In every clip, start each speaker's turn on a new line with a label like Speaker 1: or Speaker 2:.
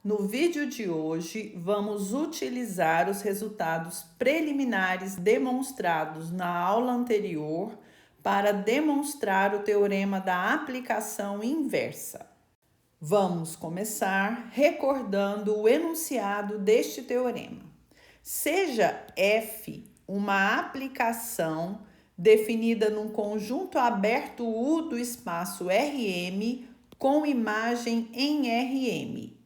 Speaker 1: No vídeo de hoje, vamos utilizar os resultados preliminares demonstrados na aula anterior para demonstrar o teorema da aplicação inversa. Vamos começar recordando o enunciado deste teorema. Seja F uma aplicação definida num conjunto aberto U do espaço Rm com imagem em Rm.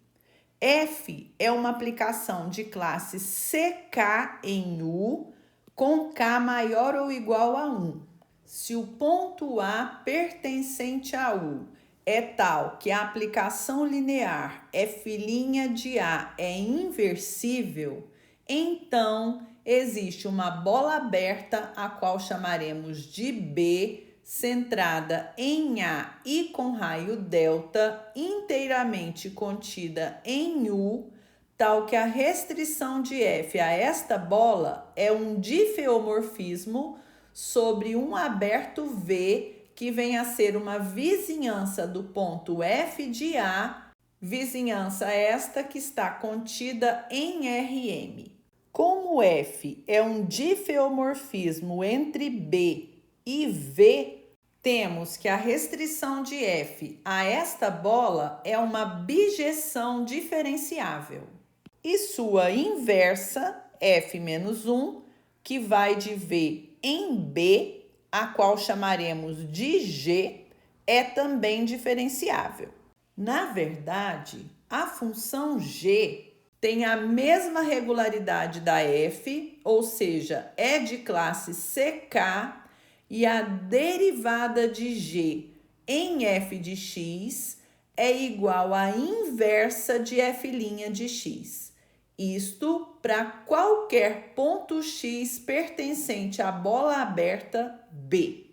Speaker 1: F é uma aplicação de classe CK em U com K maior ou igual a 1. Se o ponto A pertencente a U é tal que a aplicação linear F' de A é inversível, então existe uma bola aberta, a qual chamaremos de B, centrada em A e com raio delta, inteiramente contida em U, tal que a restrição de F a esta bola é um difeomorfismo sobre um aberto V, que vem a ser uma vizinhança do ponto F de A, vizinhança esta que está contida em Rm. Como F é um difeomorfismo entre B e V, temos que a restrição de F a esta bola é uma bijeção diferenciável. E sua inversa, F-1, que vai de V em B, a qual chamaremos de G, é também diferenciável. Na verdade, a função G tem a mesma regularidade da F, ou seja, é de classe CK, e a derivada de G em f de x é igual à inversa de f' de x. Isto para qualquer ponto x pertencente à bola aberta B.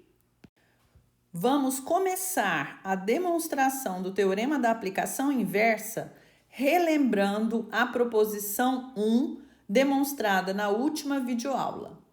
Speaker 1: Vamos começar a demonstração do teorema da aplicação inversa relembrando a proposição 1 demonstrada na última videoaula.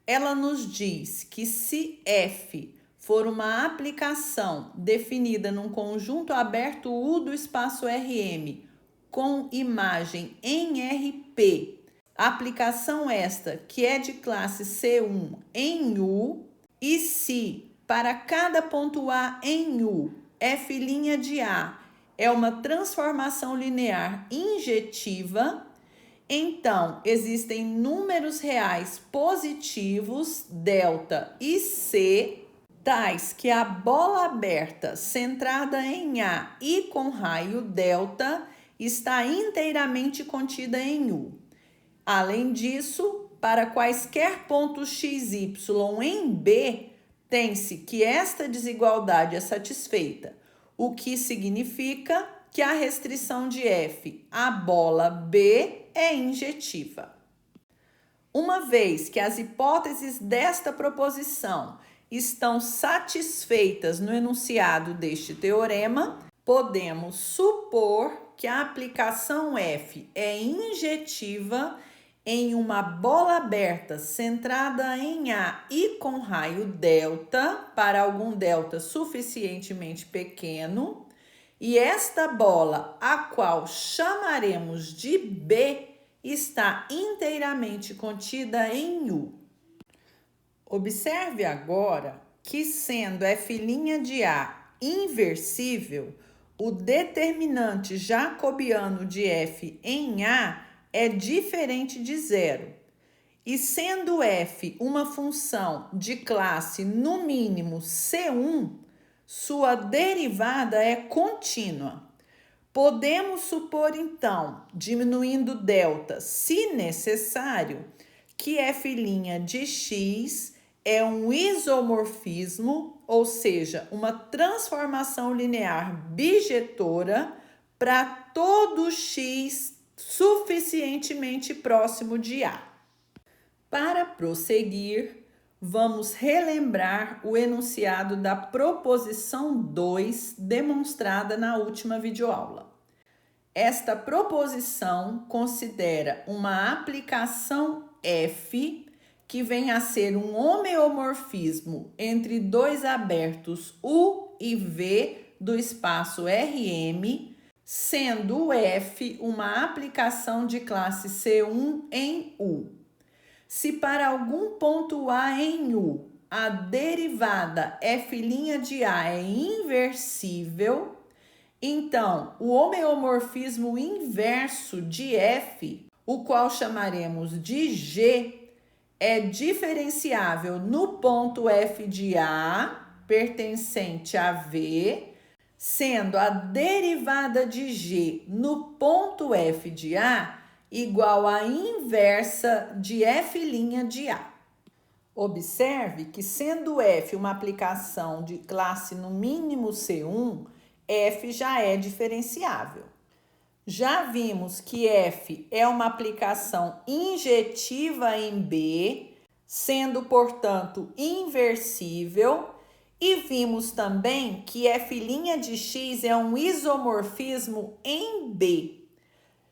Speaker 1: Ela nos diz que se F for uma aplicação definida num conjunto aberto U do espaço Rm com imagem em Rp, aplicação esta que é de classe C1 em U, e se para cada ponto A em U, F' de A é uma transformação linear injetiva, então, existem números reais positivos, delta e C, tais que a bola aberta centrada em A e com raio delta está inteiramente contida em U. Além disso, para quaisquer pontos x, y em B, tem-se que esta desigualdade é satisfeita, o que significa que a restrição de F à bola B é injetiva. Uma vez que as hipóteses desta proposição estão satisfeitas no enunciado deste teorema, podemos supor que a aplicação F é injetiva em uma bola aberta centrada em A e com raio delta, para algum delta suficientemente pequeno, e esta bola, a qual chamaremos de B, está inteiramente contida em U. Observe agora que, sendo F' de A inversível, o determinante jacobiano de F em A é diferente de zero. E sendo F uma função de classe no mínimo C1, sua derivada é contínua. Podemos supor, então, diminuindo delta, se necessário, que f' de x é um isomorfismo, ou seja, uma transformação linear bijetora para todo x suficientemente próximo de A. Para prosseguir, vamos relembrar o enunciado da proposição 2 demonstrada na última videoaula. Esta proposição considera uma aplicação F que vem a ser um homeomorfismo entre dois abertos U e V do espaço Rm, sendo o F uma aplicação de classe C1 em U. Se para algum ponto A em U a derivada f' de A é inversível, então o homeomorfismo inverso de F, o qual chamaremos de G, é diferenciável no ponto F de A, pertencente a V, sendo a derivada de G no ponto F de A igual à inversa de f' de A. Observe que, sendo F uma aplicação de classe no mínimo C1, F já é diferenciável. Já vimos que F é uma aplicação injetiva em B, sendo, portanto, inversível, e vimos também que f' de x é um isomorfismo em B.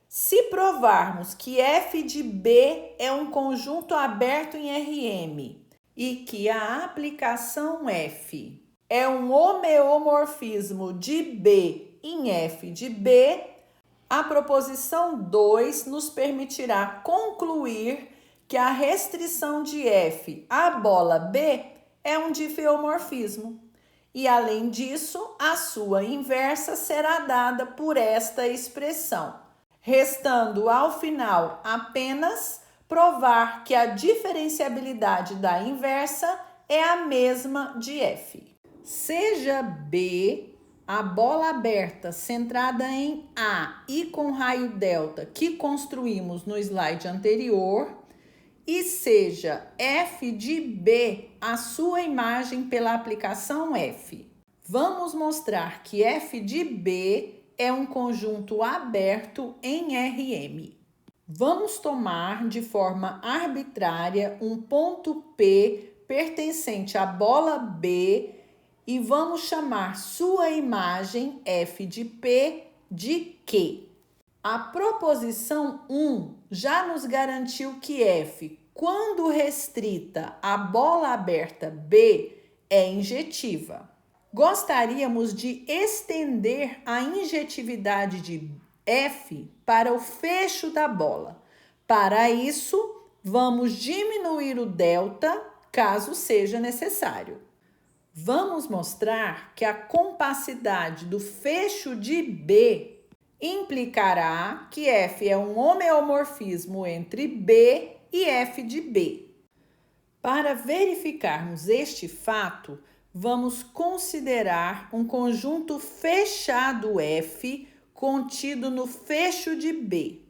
Speaker 1: Se provarmos que f de B é um conjunto aberto em Rm e que a aplicação F é um homeomorfismo de B em f de B, a proposição 2 nos permitirá concluir que a restrição de F à bola B é um difeomorfismo. E, além disso, a sua inversa será dada por esta expressão, restando ao final apenas provar que a diferenciabilidade da inversa é a mesma de F. Seja B a bola aberta centrada em A e com raio delta que construímos no slide anterior, e seja F de B a sua imagem pela aplicação F. Vamos mostrar que F de B é um conjunto aberto em Rm. Vamos tomar de forma arbitrária um ponto P pertencente à bola B e vamos chamar sua imagem F de P de Q. A proposição 1 já nos garantiu que F, quando restrita à bola aberta B, é injetiva. Gostaríamos de estender a injetividade de F para o fecho da bola. Para isso, vamos diminuir o delta, caso seja necessário. Vamos mostrar que a compacidade do fecho de B implicará que F é um homeomorfismo entre B e F de B. Para verificarmos este fato, vamos considerar um conjunto fechado F contido no fecho de B.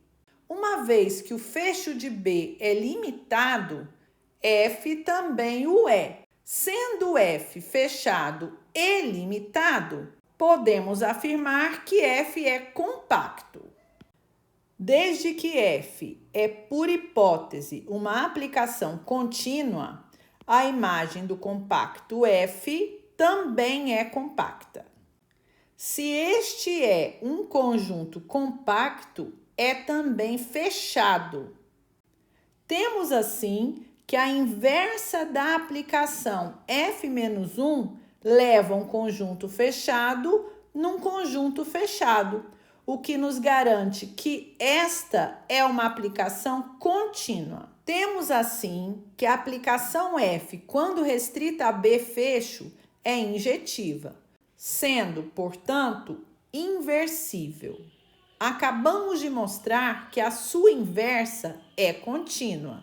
Speaker 1: Uma vez que o fecho de B é limitado, F também o é. Sendo F fechado e limitado, podemos afirmar que F é compacto. Desde que F é, por hipótese, uma aplicação contínua, a imagem do compacto F também é compacta. Se este é um conjunto compacto, é também fechado. Temos, assim, que a inversa da aplicação F-1 leva um conjunto fechado num conjunto fechado, o que nos garante que esta é uma aplicação contínua. Temos, assim, que a aplicação F, quando restrita a B fecho, é injetiva, sendo, portanto, inversível. Acabamos de mostrar que a sua inversa é contínua.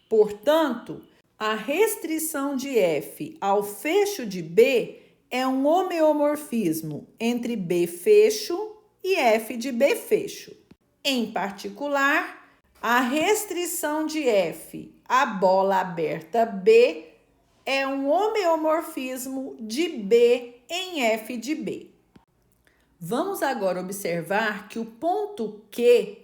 Speaker 1: Portanto, a restrição de F ao fecho de B é um homeomorfismo entre B fecho e F de B fecho. Em particular, a restrição de F à bola aberta B é um homeomorfismo de B em F de B. Vamos agora observar que o ponto Q,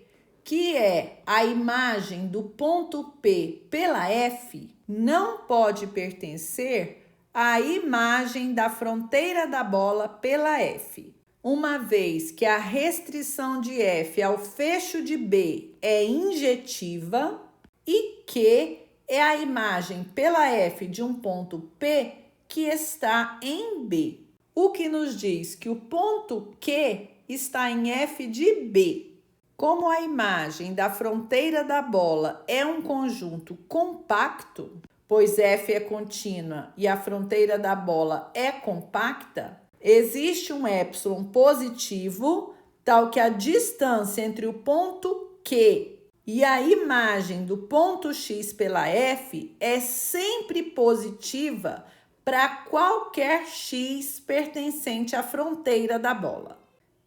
Speaker 1: que é a imagem do ponto P pela F, não pode pertencer à imagem da fronteira da bola pela F, uma vez que a restrição de F ao fecho de B é injetiva e Q é a imagem pela F de um ponto P que está em B, o que nos diz que o ponto Q está em f de b. Como a imagem da fronteira da bola é um conjunto compacto, pois f é contínua e a fronteira da bola é compacta, existe um epsilon positivo, tal que a distância entre o ponto Q e a imagem do ponto X pela f é sempre positiva para qualquer x pertencente à fronteira da bola.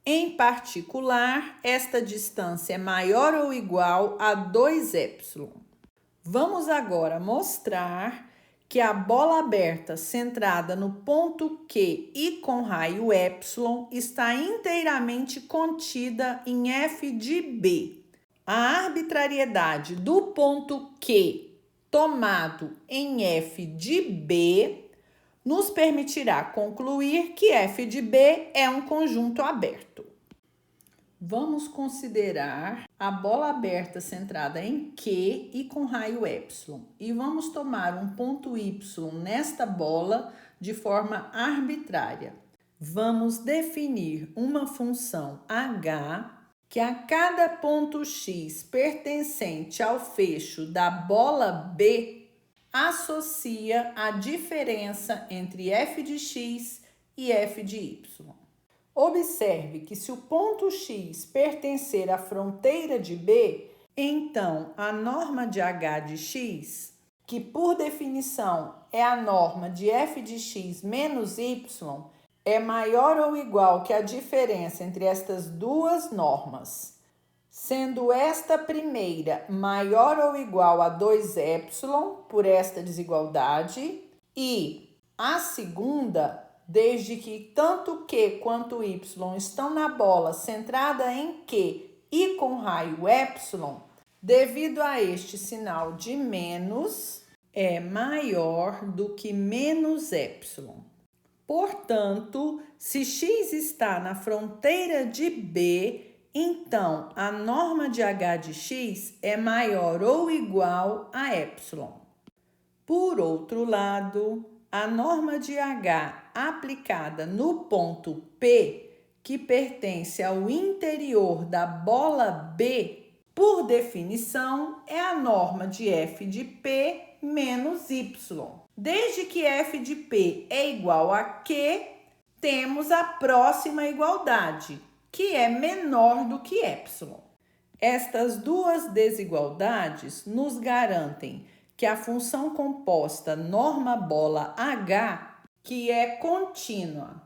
Speaker 1: Em particular, esta distância é maior ou igual a 2ε. Vamos agora mostrar que a bola aberta centrada no ponto Q e com raio ε está inteiramente contida em f de b. A arbitrariedade do ponto Q tomado em f de b nos permitirá concluir que f de b é um conjunto aberto. Vamos considerar a bola aberta centrada em Q e com raio ε. E vamos tomar um ponto y nesta bola de forma arbitrária. Vamos definir uma função h que a cada ponto x pertencente ao fecho da bola B associa a diferença entre f de x e f de y. Observe que se o ponto x pertencer à fronteira de B, então a norma de h de x, que por definição é a norma de f de x menos y, é maior ou igual que a diferença entre estas duas normas, sendo esta primeira maior ou igual a 2ε por esta desigualdade e a segunda, desde que tanto Q quanto y estão na bola centrada em Q e com raio ε, devido a este sinal de menos, é maior do que menos ε. Portanto, se x está na fronteira de B, então a norma de h de x é maior ou igual a ε. Por outro lado, a norma de h aplicada no ponto P, que pertence ao interior da bola B, por definição, é a norma de f de P menos y. Desde que f de P é igual a Q, temos a próxima igualdade, que é menor do que ε. Estas duas desigualdades nos garantem que a função composta norma bola h, que é contínua,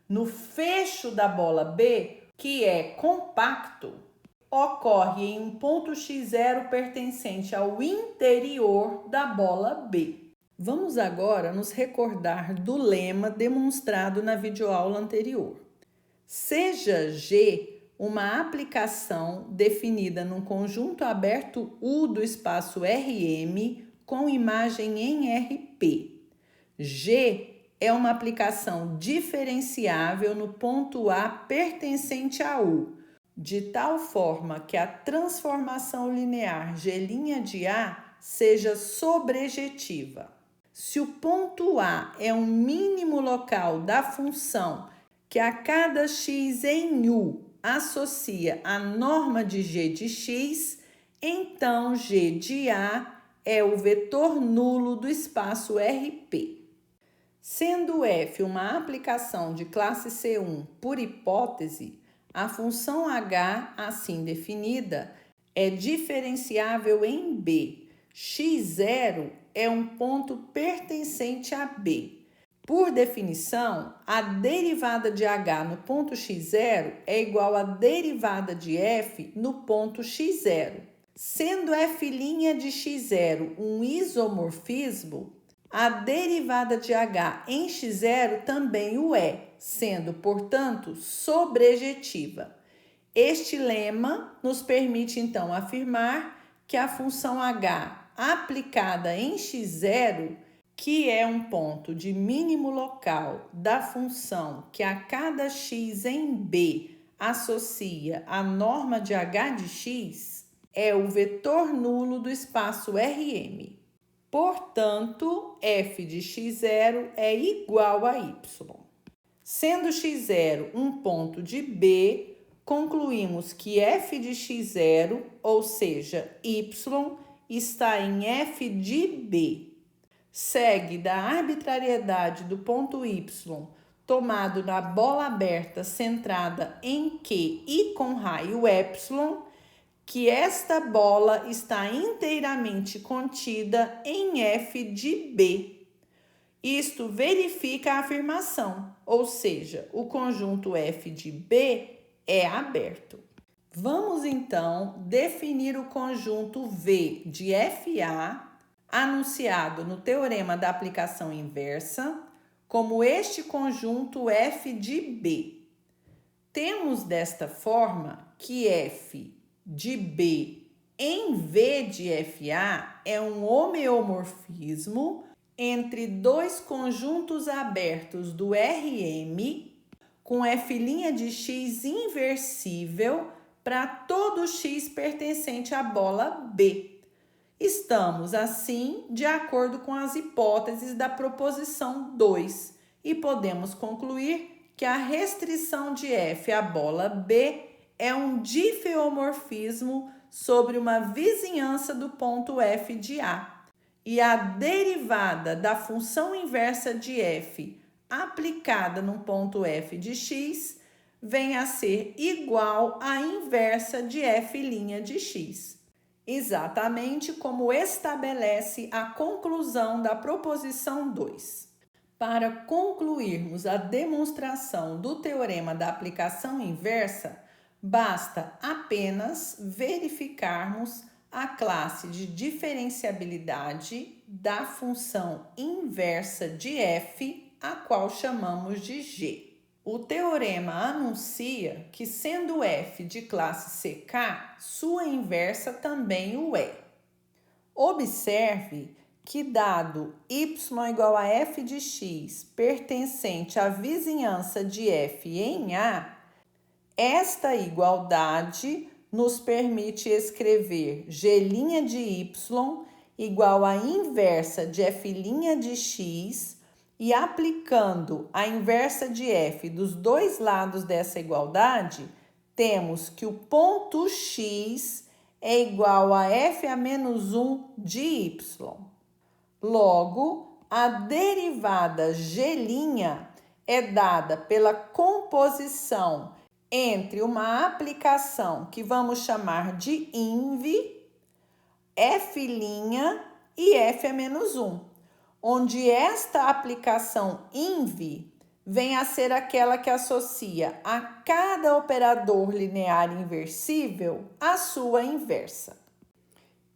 Speaker 1: no fecho da bola B, que é compacto, ocorre em um ponto x0 pertencente ao interior da bola B. Vamos agora nos recordar do lema demonstrado na videoaula anterior. Seja G uma aplicação definida num conjunto aberto U do espaço Rm com imagem em Rp. G é uma aplicação diferenciável no ponto A pertencente a U, de tal forma que a transformação linear G' de A seja sobrejetiva. Se o ponto A é um mínimo local da função que a cada x em U associa a norma de g de x, então g de A é o vetor nulo do espaço Rp. Sendo f uma aplicação de classe C1 por hipótese, a função h, assim definida, é diferenciável em B. x0 é um ponto pertencente a B. Por definição, a derivada de h no ponto x0 é igual à derivada de f no ponto x0. Sendo f' de x0 um isomorfismo, a derivada de h em x0 também o é, sendo, portanto, sobrejetiva. Este lema nos permite, então, afirmar que a função h aplicada em x0, que é um ponto de mínimo local da função que a cada x em B associa a norma de h de x, é o vetor nulo do espaço Rm. Portanto, f de x0 é igual a y. Sendo x0 um ponto de B, concluímos que f de x0, ou seja, y, está em f de b. Segue da arbitrariedade do ponto y tomado na bola aberta centrada em Q e com raio epsilon, que esta bola está inteiramente contida em f de b. Isto verifica a afirmação, ou seja, o conjunto f de b é aberto. Vamos então definir o conjunto V de FA, anunciado no teorema da aplicação inversa, como este conjunto f de b. Temos desta forma que f de b em V de FA é um homeomorfismo entre dois conjuntos abertos do Rm com f' de x inversível para todo x pertencente à bola B. Estamos, assim, de acordo com as hipóteses da proposição 2 e podemos concluir que a restrição de f à bola B é um difeomorfismo sobre uma vizinhança do ponto f de A. E a derivada da função inversa de f aplicada no ponto f de x vem a ser igual à inversa de f' de x. Exatamente como estabelece a conclusão da proposição 2. Para concluirmos a demonstração do teorema da aplicação inversa, basta apenas verificarmos a classe de diferenciabilidade da função inversa de f, a qual chamamos de g. O teorema anuncia que, sendo f de classe CK, sua inversa também o é. Observe que, dado y igual a f de x pertencente à vizinhança de f em A, esta igualdade nos permite escrever g' de y igual à inversa de f' de x, e aplicando a inversa de f dos dois lados dessa igualdade, temos que o ponto x é igual a f a menos 1 de y. Logo, a derivada g' é dada pela composição entre uma aplicação que vamos chamar de inv, f' e f a menos 1. Onde esta aplicação inv vem a ser aquela que associa a cada operador linear inversível a sua inversa.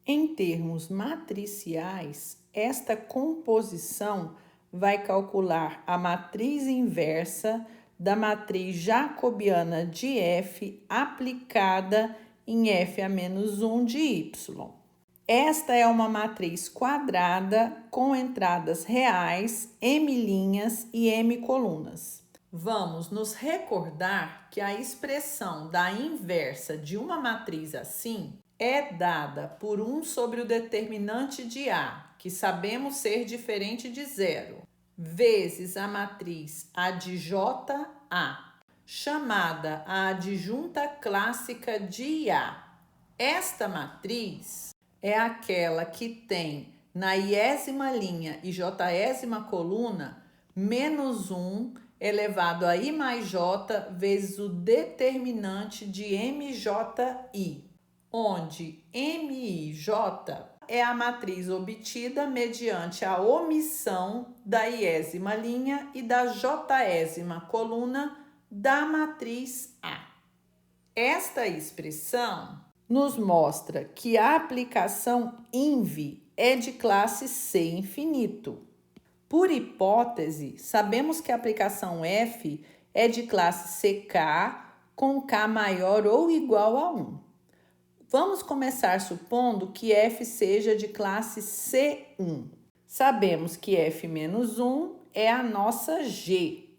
Speaker 1: Em termos matriciais, esta composição vai calcular a matriz inversa da matriz jacobiana de f aplicada em f a menos 1 de y. Esta é uma matriz quadrada com entradas reais, m' e m colunas. Vamos nos recordar que a expressão da inversa de uma matriz assim é dada por 1 sobre o determinante de A, que sabemos ser diferente de zero, vezes a matriz adjA, chamada a adjunta clássica de A. Esta matriz é aquela que tem na iésima linha e jésima coluna menos 1 elevado a i mais j vezes o determinante de mji, onde mij é a matriz obtida mediante a omissão da iésima linha e da jésima coluna da matriz A. Esta expressão nos mostra que a aplicação inv é de classe C infinito. Por hipótese, sabemos que a aplicação f é de classe CK com K maior ou igual a 1. Vamos começar supondo que f seja de classe C1. Sabemos que f menos 1 é a nossa g.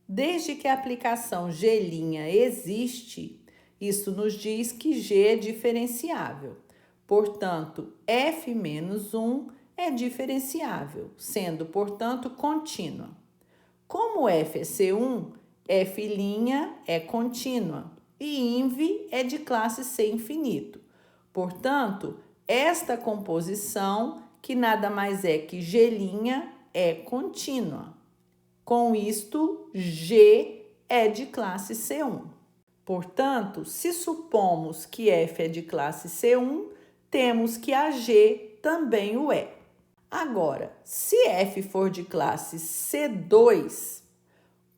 Speaker 1: Desde que a aplicação g' existe, isso nos diz que g é diferenciável. Portanto, f menos 1 é diferenciável, sendo, portanto, contínua. Como f é C1, f' é contínua. e INV é de classe C infinito. Portanto, esta composição, que nada mais é que G' é contínua. Com isto, G é de classe C1. Portanto, se supomos que F é de classe C1, temos que a G também o é. Agora, se F for de classe C2,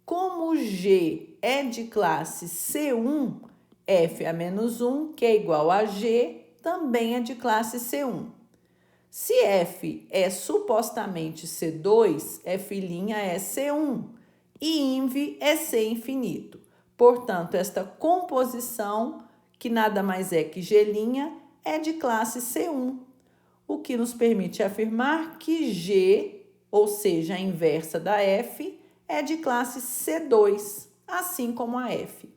Speaker 1: como G é de classe C1, F a menos 1, que é igual a G, também é de classe C1. Se F é supostamente C2, F' é C1 e INV é C infinito. Portanto, esta composição, que nada mais é que G', é de classe C1, o que nos permite afirmar que G, ou seja, a inversa da F, é de classe C2, assim como a F.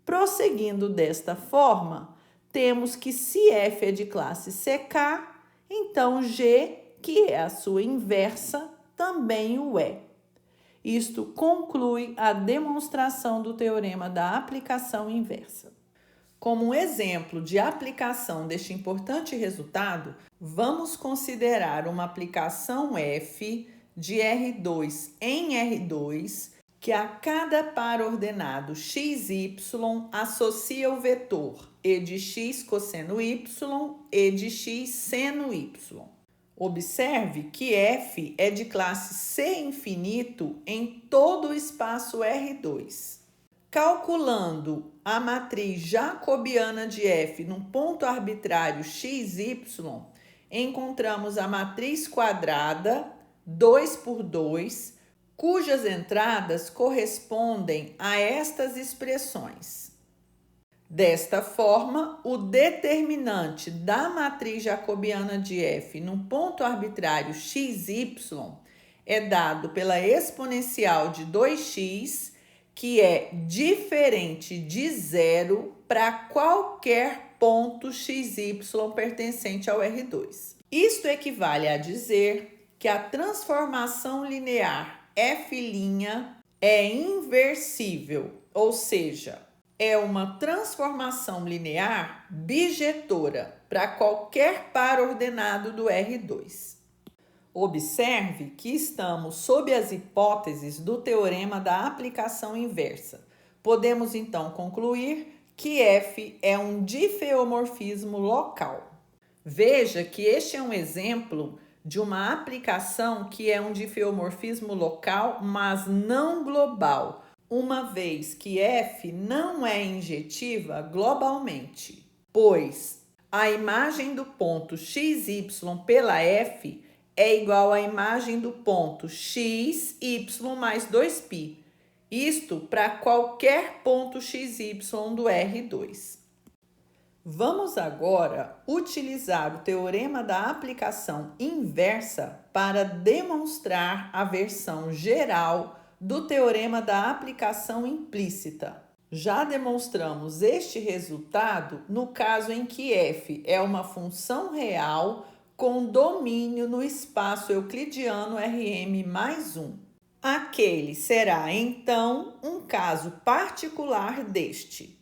Speaker 1: Prosseguindo desta forma, temos que se F é de classe CK, então G, que é a sua inversa, também o é. Isto conclui a demonstração do teorema da aplicação inversa. Como exemplo de aplicação deste importante resultado, vamos considerar uma aplicação F de R2 em R2, que a cada par ordenado xy associa o vetor e de x cosseno y e de x seno y. Observe que F é de classe C infinito em todo o espaço R2. Calculando a matriz jacobiana de F num ponto arbitrário xy, encontramos a matriz quadrada 2 por 2, cujas entradas correspondem a estas expressões. Desta forma, o determinante da matriz jacobiana de F num ponto arbitrário xy é dado pela exponencial de 2x, que é diferente de zero para qualquer ponto xy pertencente ao R2. Isto equivale a dizer que a transformação linear F' é inversível, ou seja, é uma transformação linear bijetora para qualquer par ordenado do R2. Observe que estamos sob as hipóteses do teorema da aplicação inversa. Podemos então concluir que F é um difeomorfismo local. Veja que este é um exemplo de uma aplicação que é um difeomorfismo local, mas não global, uma vez que F não é injetiva globalmente, pois a imagem do ponto XY pela F é igual à imagem do ponto XY mais 2π, isto para qualquer ponto XY do R2. Vamos agora utilizar o teorema da aplicação inversa para demonstrar a versão geral do teorema da aplicação implícita. Já demonstramos este resultado no caso em que f é uma função real com domínio no espaço euclidiano Rm mais 1. Aquele será, então, um caso particular deste.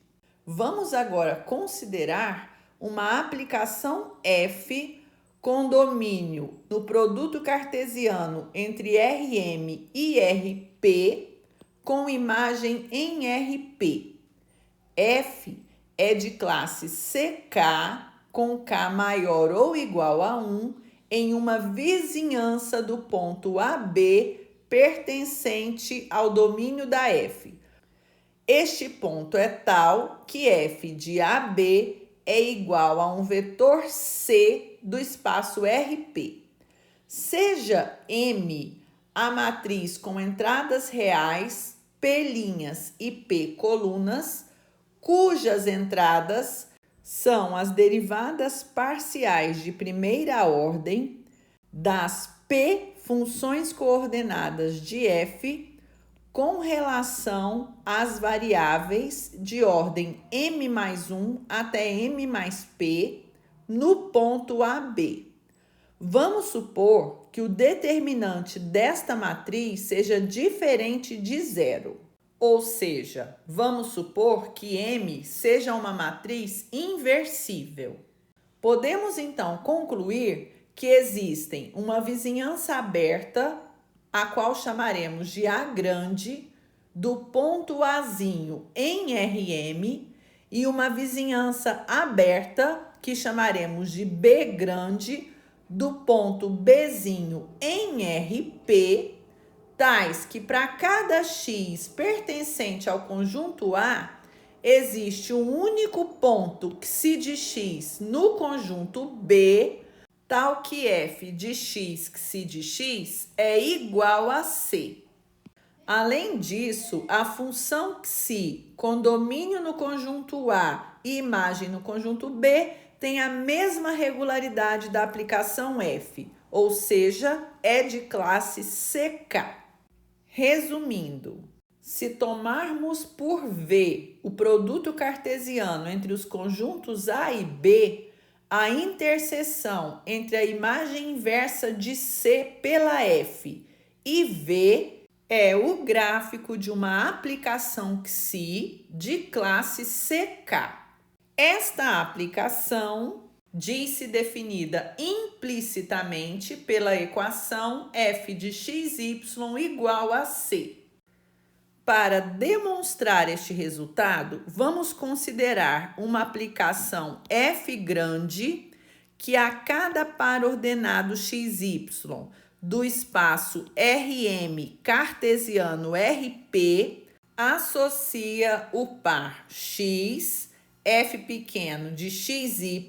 Speaker 1: Vamos agora considerar uma aplicação f com domínio no produto cartesiano entre Rm e Rp, com imagem em Rp. F é de classe CK, com K maior ou igual a 1, em uma vizinhança do ponto AB pertencente ao domínio da F. Este ponto é tal que F de AB é igual a um vetor C do espaço Rp. Seja M a matriz com entradas reais, P' e P colunas, cujas entradas são as derivadas parciais de primeira ordem das P funções coordenadas de F com relação às variáveis de ordem m mais 1 até m mais p no ponto AB. Vamos supor que o determinante desta matriz seja diferente de zero. Ou seja, vamos supor que M seja uma matriz inversível. Podemos então concluir que existem uma vizinhança aberta, a qual chamaremos de A grande, do ponto Azinho em Rm, e uma vizinhança aberta, que chamaremos de B grande, do ponto Bzinho em Rp, tais que para cada x pertencente ao conjunto A, existe um único ponto xi de x no conjunto B, tal que f de x xi de x é igual a C. Além disso, a função xi com domínio no conjunto A e imagem no conjunto B tem a mesma regularidade da aplicação f, ou seja, é de classe CK. Resumindo, se tomarmos por V o produto cartesiano entre os conjuntos A e B, a interseção entre a imagem inversa de C pela F e V é o gráfico de uma aplicação xi de classe CK. Esta aplicação diz-se definida implicitamente pela equação f de xy igual a c. Para demonstrar este resultado, vamos considerar uma aplicação f grande que a cada par ordenado xy do espaço Rm cartesiano Rp associa o par x f pequeno de xy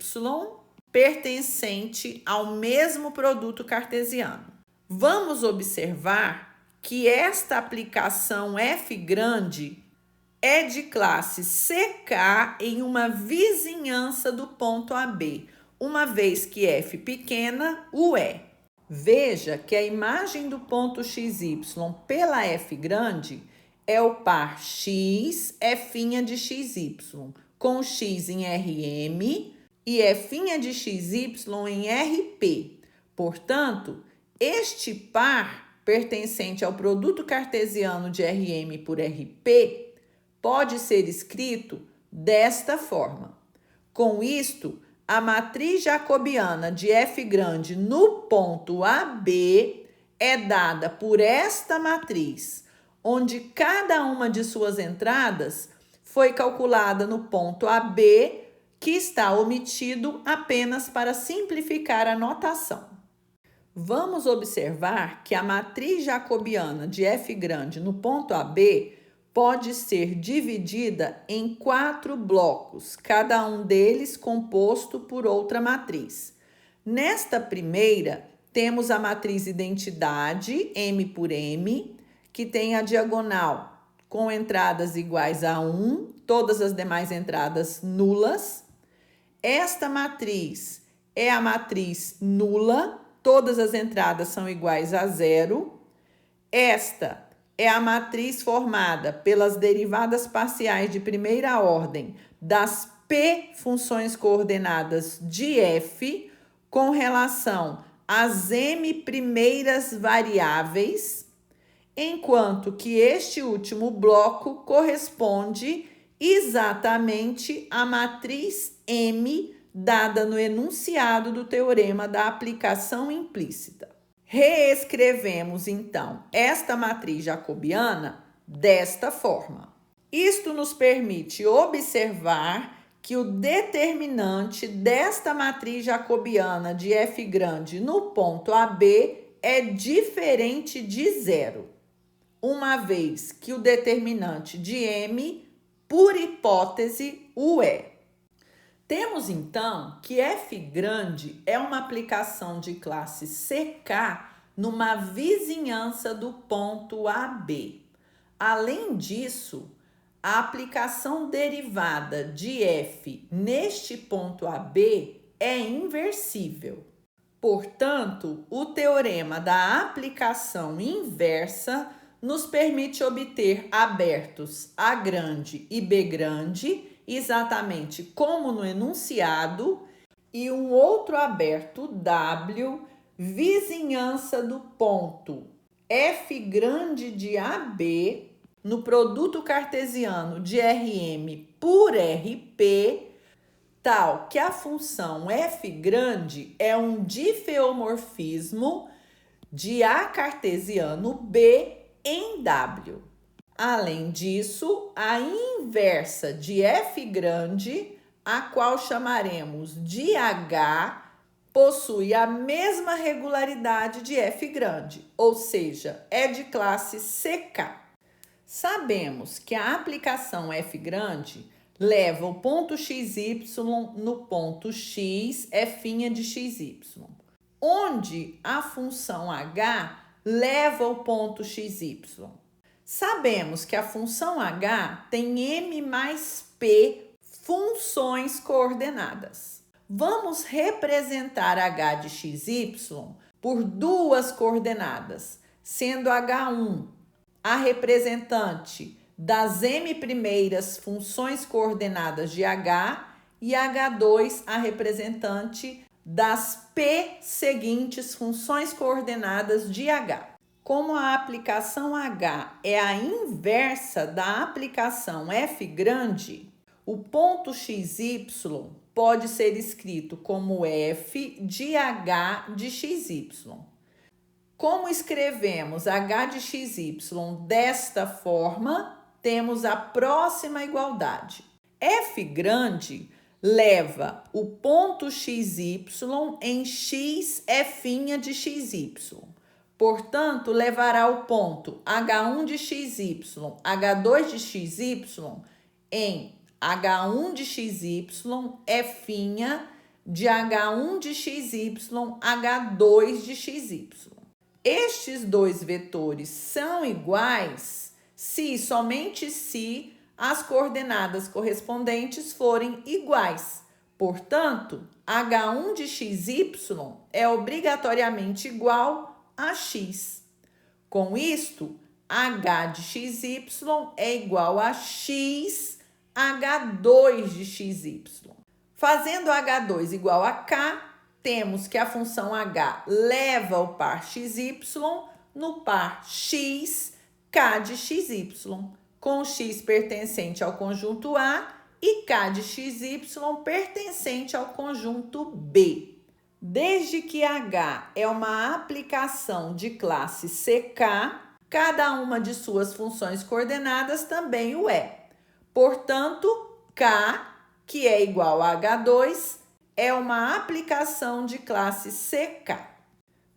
Speaker 1: pertencente ao mesmo produto cartesiano. Vamos observar que esta aplicação f grande é de classe CK em uma vizinhança do ponto AB, uma vez que f pequena o é. Veja que a imagem do ponto xy pela f grande é o par x f' de xy, com x em Rm e f' de xy em Rp. Portanto, este par pertencente ao produto cartesiano de Rm por Rp pode ser escrito desta forma. Com isto, a matriz jacobiana de f grande no ponto AB é dada por esta matriz, onde cada uma de suas entradas foi calculada no ponto AB, que está omitido apenas para simplificar a notação. Vamos observar que a matriz jacobiana de f grande no ponto AB pode ser dividida em 4 blocos, cada um deles composto por outra matriz. Nesta primeira, temos a matriz identidade, M por M, que tem a diagonal com entradas iguais a 1, todas as demais entradas nulas. Esta matriz é a matriz nula, todas as entradas são iguais a 0. Esta é a matriz formada pelas derivadas parciais de primeira ordem das P funções coordenadas de f com relação às m primeiras variáveis, enquanto que este último bloco corresponde exatamente à matriz M dada no enunciado do teorema da aplicação implícita. Reescrevemos, então, esta matriz jacobiana desta forma. Isto nos permite observar que o determinante desta matriz jacobiana de f grande no ponto AB é diferente de zero, uma vez que o determinante de M, por hipótese, o é. Temos, então, que f grande é uma aplicação de classe CK numa vizinhança do ponto AB. Além disso, a aplicação derivada de f neste ponto AB é inversível. Portanto, o teorema da aplicação inversa nos permite obter abertos A grande e B grande, exatamente como no enunciado, e um outro aberto W, vizinhança do ponto f grande de AB, no produto cartesiano de Rm por Rp, tal que a função f grande é um difeomorfismo de A cartesiano B em W. Além disso, a inversa de f grande, a qual chamaremos de H, possui a mesma regularidade de f grande, ou seja, é de classe CK. Sabemos que a aplicação f grande leva o ponto xy no ponto x, f' de xy, onde a função h leva o ponto xy. Sabemos que a função h tem m mais p funções coordenadas. Vamos representar h de xy por duas coordenadas, sendo h1 a representante das m primeiras funções coordenadas de h e h2 a representante das p seguintes funções coordenadas de h. Como a aplicação h é a inversa da aplicação f grande, o ponto xy pode ser escrito como f de h de xy. Como escrevemos h de xy desta forma, temos a próxima igualdade. F grande leva o ponto xy em x f' de xy. Portanto, levará o ponto h1 de xy, h2 de xy em h1 de xy, f' de h1 de xy, h2 de xy. Estes dois vetores são iguais se e somente se as coordenadas correspondentes forem iguais. Portanto, h1 de xy é obrigatoriamente igual a x. Com isto, h de xy é igual a x h2 de xy. Fazendo h2 igual a k, temos que a função h leva o par xy no par x, k de xy, com x pertencente ao conjunto A e k de xy pertencente ao conjunto B. Desde que h é uma aplicação de classe CK, cada uma de suas funções coordenadas também o é. Portanto, k, que é igual a h2, é uma aplicação de classe CK.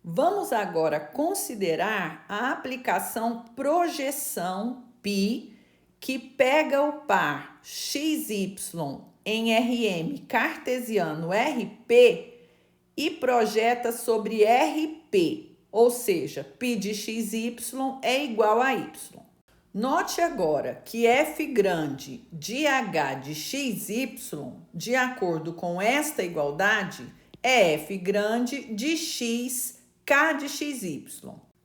Speaker 1: Vamos agora considerar a aplicação projeção π, que pega o par xy em Rm cartesiano Rp e projeta sobre Rp, ou seja, π de xy é igual a y. Note agora que f grande de h de xy, de acordo com esta igualdade, é f grande de x, k de xy.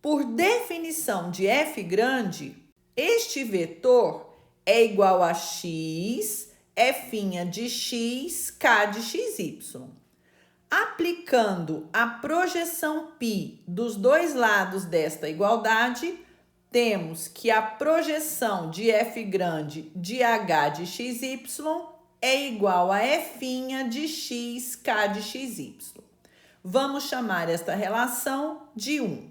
Speaker 1: Por definição de f grande, este vetor é igual a x, f' de x, k de xy. Aplicando a projeção π dos dois lados desta igualdade, temos que a projeção de f grande de h de xy é igual a f' de x, k de xy. Vamos chamar esta relação de 1.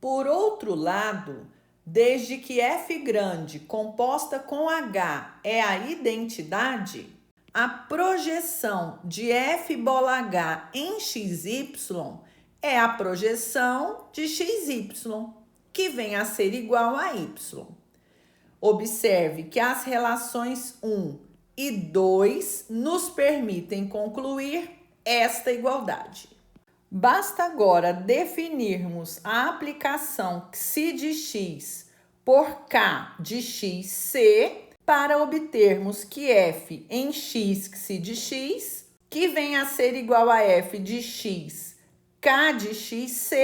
Speaker 1: Por outro lado, desde que f grande composta com h é a identidade, a projeção de f bola h em xy é a projeção de xy, que vem a ser igual a y. Observe que as relações 1 e 2 nos permitem concluir esta igualdade. Basta agora definirmos a aplicação xi de x por k de xc para obtermos que f em x xi de x, que vem a ser igual a f de x k de xc,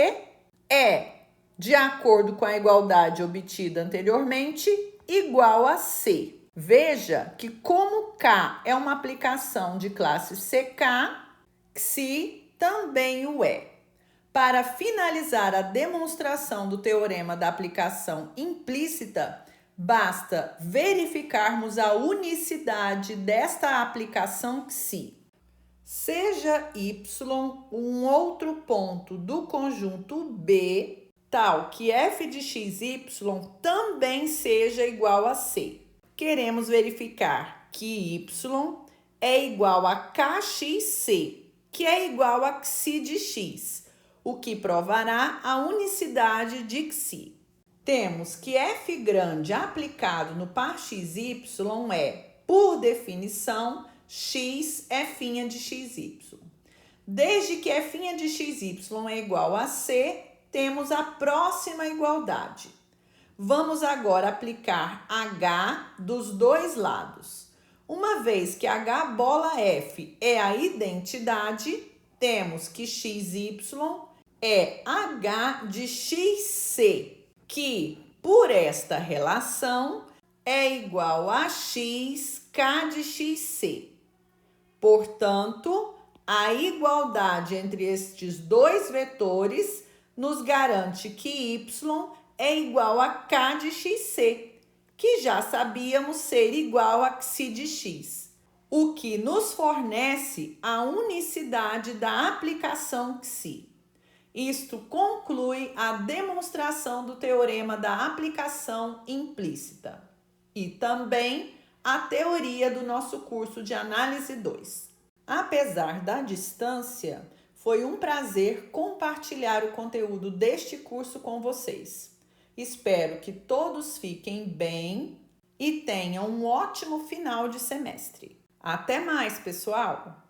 Speaker 1: é, de acordo com a igualdade obtida anteriormente, igual a c. Veja que como k é uma aplicação de classe CK, xi também o é. Para finalizar a demonstração do teorema da aplicação implícita, basta verificarmos a unicidade desta aplicação XI. Seja y um outro ponto do conjunto B, tal que f de xy também seja igual a C. Queremos verificar que y é igual a kxc, que é igual a xi de x, o que provará a unicidade de xi. Temos que f grande aplicado no par xy é, por definição, x f' de xy. Desde que f' de xy é igual a c, temos a próxima igualdade. Vamos agora aplicar h dos dois lados. Uma vez que h bola f é a identidade, temos que xy é h de xc, que, por esta relação, é igual a x k de xc. Portanto, a igualdade entre estes dois vetores nos garante que y é igual a k de xc, que já sabíamos ser igual a xi de x, o que nos fornece a unicidade da aplicação xi. Isto conclui a demonstração do teorema da aplicação implícita e também a teoria do nosso curso de Análise 2. Apesar da distância, foi um prazer compartilhar o conteúdo deste curso com vocês. Espero que todos fiquem bem e tenham um ótimo final de semestre. Até mais, pessoal!